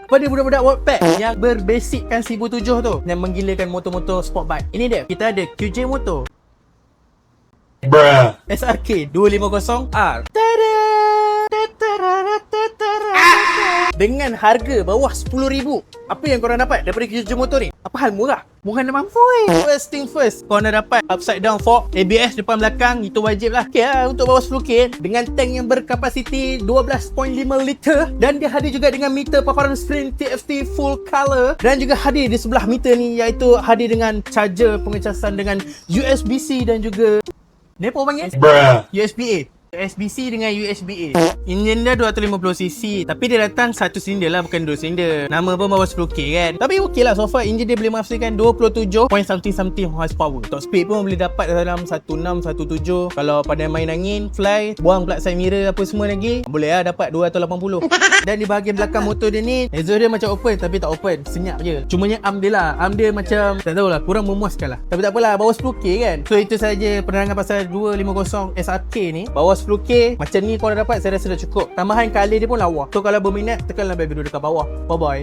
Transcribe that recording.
pada budak-budak Wattpad yang berbasickan 1007 tu, yang menggilakan motor-motor sport bike. Ini dia, kita ada QJ Motor SRK 250R. Dengan harga bawah 10,000. Apa yang korang dapat daripada QJ Motor ni? Apa hal murah? Murah dah mampu. First thing first, korang dah dapat upside down fork, ABS depan belakang, itu wajib lah. Okay lah, untuk bawah 10k dengan tank yang berkapasiti 12.5 liter, dan dia hadir juga dengan meter paparan screen TFT full color, dan juga hadir di sebelah meter ni, iaitu hadir dengan charger pengecasan dengan USB-C dan juga ni apa orang panggil? USB-A. USB-C dengan USB-A. Enjin dia 250cc, tapi dia datang satu silinder lah, bukan 2 silinder. Nama pun bawah 10k kan. Tapi okey lah, so far enjin dia boleh menghasilkan 27 point something horsepower. Top speed pun boleh dapat dalam 16, 17. Kalau pada main angin, fly, buang plat side mirror apa semua lagi, boleh lah dapat 280. Dan di bahagian belakang motor dia ni, exhaust dia macam open tapi tak open, senyap je. Cumanya arm dia lah, arm dia macam tak tahulah, kurang memuaskan lah. Tapi tak apalah, bawah 10k kan. So itu saja penerangan pasal 250 SRK ni. Bawah 10k macam ni kau dah dapat, saya rasa dah cukup. Tambahan color dia pun lawa. So kalau berminat, tekanlah bell video dekat bawah. Bye bye.